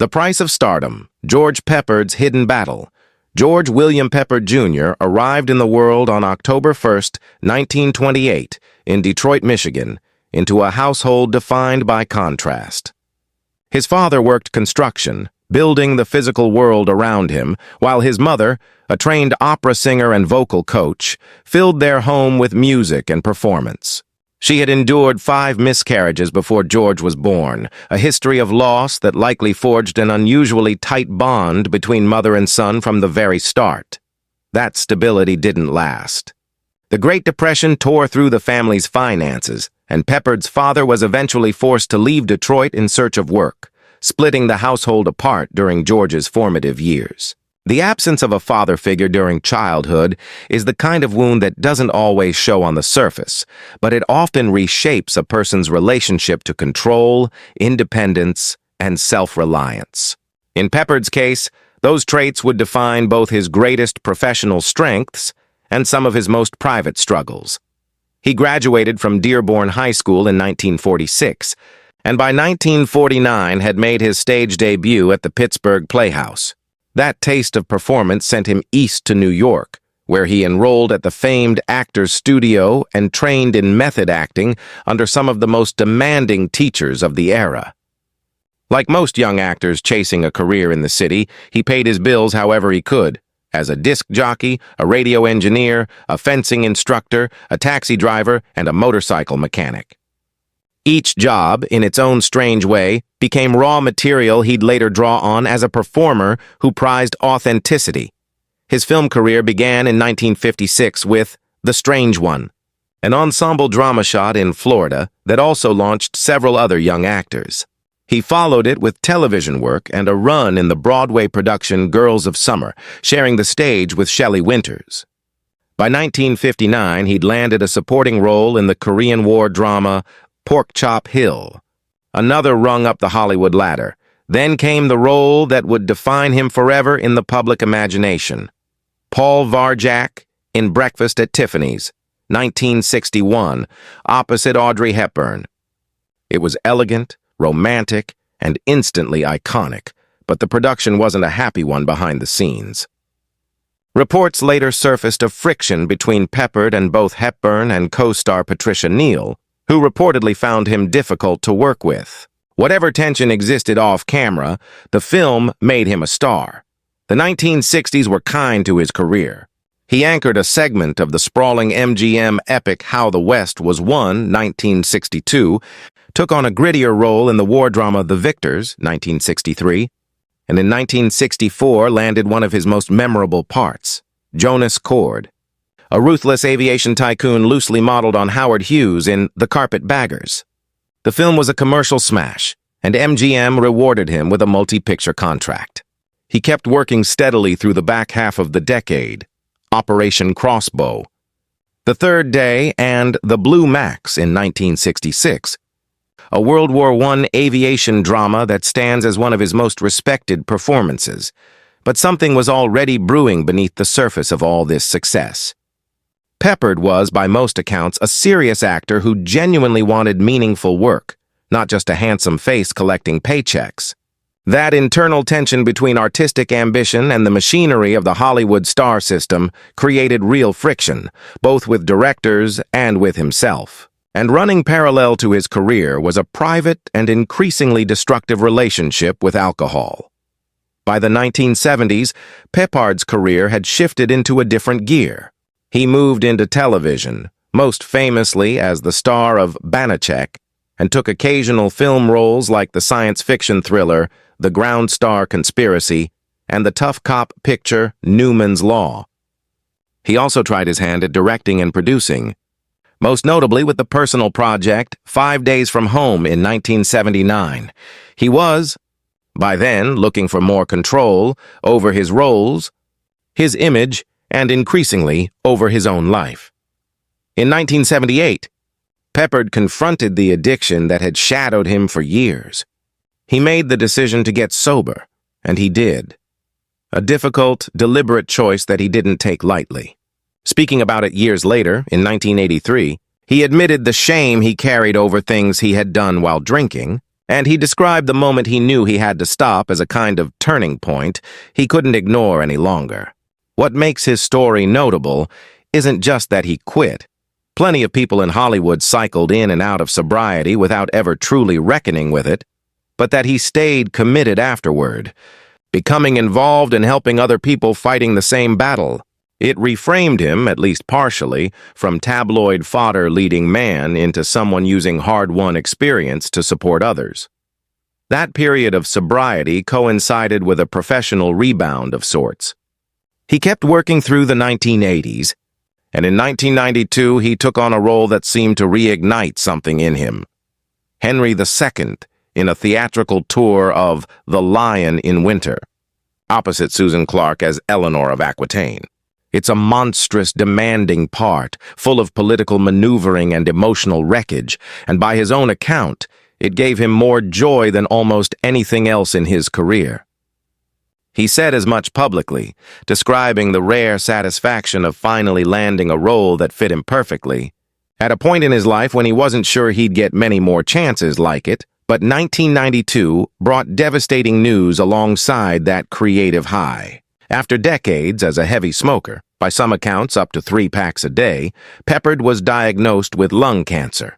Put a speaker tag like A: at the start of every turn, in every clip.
A: The Price of Stardom, George Peppard's Hidden Battle. George William Peppard, Jr. arrived in the world on October 1st, 1928, in Detroit, Michigan, into a household defined by contrast. His father worked construction, building the physical world around him, while his mother, a trained opera singer and vocal coach, filled their home with music and performance. She had endured 5 miscarriages before George was born, a history of loss that likely forged an unusually tight bond between mother and son from the very start. That stability didn't last. The Great Depression tore through the family's finances, and Peppard's father was eventually forced to leave Detroit in search of work, splitting the household apart during George's formative years. The absence of a father figure during childhood is the kind of wound that doesn't always show on the surface, but it often reshapes a person's relationship to control, independence, and self-reliance. In Peppard's case, those traits would define both his greatest professional strengths and some of his most private struggles. He graduated from Dearborn High School in 1946, and by 1949 had made his stage debut at the Pittsburgh Playhouse. That taste of performance sent him east to New York, where he enrolled at the famed Actors Studio and trained in method acting under some of the most demanding teachers of the era. Like most young actors chasing a career in the city, he paid his bills however he could, as a disc jockey, a radio engineer, a fencing instructor, a taxi driver, and a motorcycle mechanic. Each job, in its own strange way, became raw material he'd later draw on as a performer who prized authenticity. His film career began in 1956 with The Strange One, an ensemble drama shot in Florida that also launched several other young actors. He followed it with television work and a run in the Broadway production Girls of Summer, sharing the stage with Shelley Winters. By 1959, he'd landed a supporting role in the Korean War drama Pork Chop Hill, another rung up the Hollywood ladder. Then came the role that would define him forever in the public imagination. Paul Varjak in Breakfast at Tiffany's, 1961, opposite Audrey Hepburn. It was elegant, romantic, and instantly iconic, but the production wasn't a happy one behind the scenes. Reports later surfaced of friction between Peppard and both Hepburn and co-star Patricia Neal, who reportedly found him difficult to work with. Whatever tension existed off-camera, the film made him a star. The 1960s were kind to his career. He anchored a segment of the sprawling MGM epic How the West Was Won, 1962, took on a grittier role in the war drama The Victors, 1963, and in 1964 landed one of his most memorable parts, Jonas Cord, a ruthless aviation tycoon loosely modeled on Howard Hughes in The Carpetbaggers. The film was a commercial smash, and MGM rewarded him with a multi-picture contract. He kept working steadily through the back half of the decade, Operation Crossbow, The Third Day, and The Blue Max in 1966, a World War I aviation drama that stands as one of his most respected performances. But something was already brewing beneath the surface of all this success. Peppard was, by most accounts, a serious actor who genuinely wanted meaningful work, not just a handsome face collecting paychecks. That internal tension between artistic ambition and the machinery of the Hollywood star system created real friction, both with directors and with himself. And running parallel to his career was a private and increasingly destructive relationship with alcohol. By the 1970s, Peppard's career had shifted into a different gear. He moved into television, most famously as the star of Banacek, and took occasional film roles like the science fiction thriller The Ground Star Conspiracy and the tough cop picture Newman's Law. He also tried his hand at directing and producing, most notably with the personal project 5 Days from Home in 1979. He was, by then, looking for more control over his roles, his image, and increasingly over his own life. In 1978, Peppard confronted the addiction that had shadowed him for years. He made the decision to get sober, and he did. A difficult, deliberate choice that he didn't take lightly. Speaking about it years later, in 1983, he admitted the shame he carried over things he had done while drinking, And he described the moment he knew he had to stop as a kind of turning point he couldn't ignore any longer. What makes his story notable isn't just that he quit. Plenty of people in Hollywood cycled in and out of sobriety without ever truly reckoning with it, but that he stayed committed afterward, becoming involved in helping other people fighting the same battle. It reframed him, at least partially, from tabloid fodder leading man into someone using hard-won experience to support others. That period of sobriety coincided with a professional rebound of sorts. He kept working through the 1980s, and in 1992 he took on a role that seemed to reignite something in him. Henry II in a theatrical tour of The Lion in Winter, opposite Susan Clark as Eleanor of Aquitaine. It's a monstrous, demanding part, full of political maneuvering and emotional wreckage, and by his own account, it gave him more joy than almost anything else in his career. He said as much publicly, describing the rare satisfaction of finally landing a role that fit him perfectly, at a point in his life when he wasn't sure he'd get many more chances like it, but 1992 brought devastating news alongside that creative high. After decades as a heavy smoker, by some accounts up to 3 packs a day, Peppard was diagnosed with lung cancer.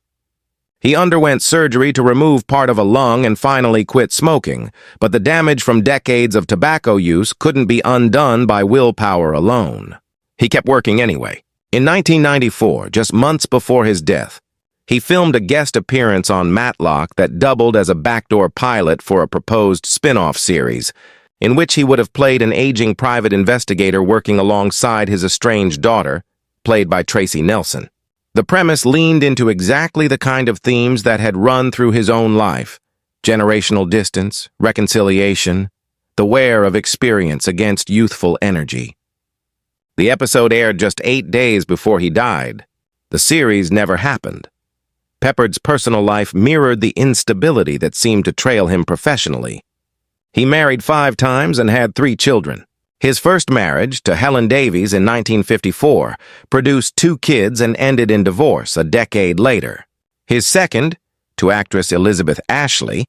A: He underwent surgery to remove part of a lung and finally quit smoking, but the damage from decades of tobacco use couldn't be undone by willpower alone. He kept working anyway. In 1994, just months before his death, he filmed a guest appearance on Matlock that doubled as a backdoor pilot for a proposed spin-off series, in which he would have played an aging private investigator working alongside his estranged daughter, played by Tracy Nelson. The premise leaned into exactly the kind of themes that had run through his own life: generational distance, reconciliation, the wear of experience against youthful energy. The episode aired just 8 days before he died. The series never happened. Peppard's personal life mirrored the instability that seemed to trail him professionally. He married 5 times and had 3 children. His first marriage, to Helen Davies in 1954, produced 2 kids and ended in divorce a decade later. His second, to actress Elizabeth Ashley,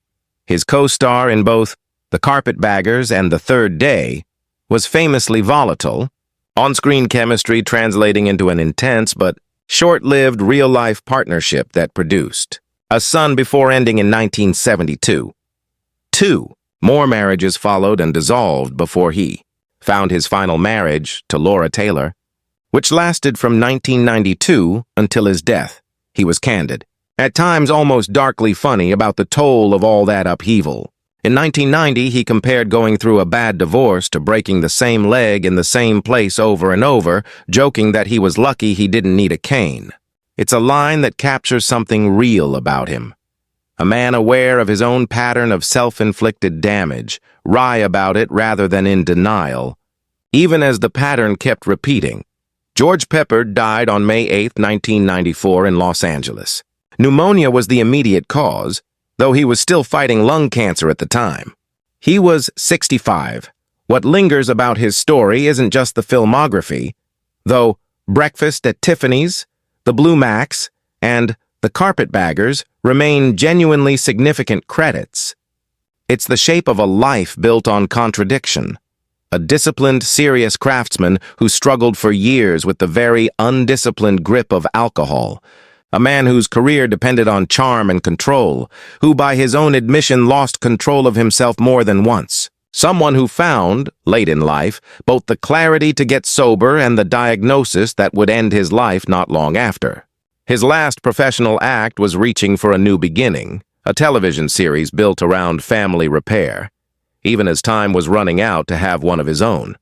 A: his co-star in both The Carpetbaggers and The Third Day, was famously volatile, on-screen chemistry translating into an intense but short-lived real-life partnership that produced a son before ending in 1972. 2 more marriages followed and dissolved before he found his final marriage to Laura Taylor, which lasted from 1992 until his death. He was candid, at times almost darkly funny, about the toll of all that upheaval. In 1990, he compared going through a bad divorce to breaking the same leg in the same place over and over, joking that he was lucky he didn't need a cane. It's a line that captures something real about him. A man aware of his own pattern of self-inflicted damage, wry about it rather than in denial. Even as the pattern kept repeating, George Peppard died on May 8, 1994 in Los Angeles. Pneumonia was the immediate cause, though he was still fighting lung cancer at the time. He was 65. What lingers about his story isn't just the filmography, though Breakfast at Tiffany's, The Blue Max, and The Carpetbaggers remain genuinely significant credits. It's the shape of a life built on contradiction. A disciplined, serious craftsman who struggled for years with the very undisciplined grip of alcohol. A man whose career depended on charm and control, who by his own admission lost control of himself more than once. Someone who found, late in life, both the clarity to get sober and the diagnosis that would end his life not long after. His last professional act was Reaching for a New Beginning, a television series built around family repair, even as time was running out to have one of his own.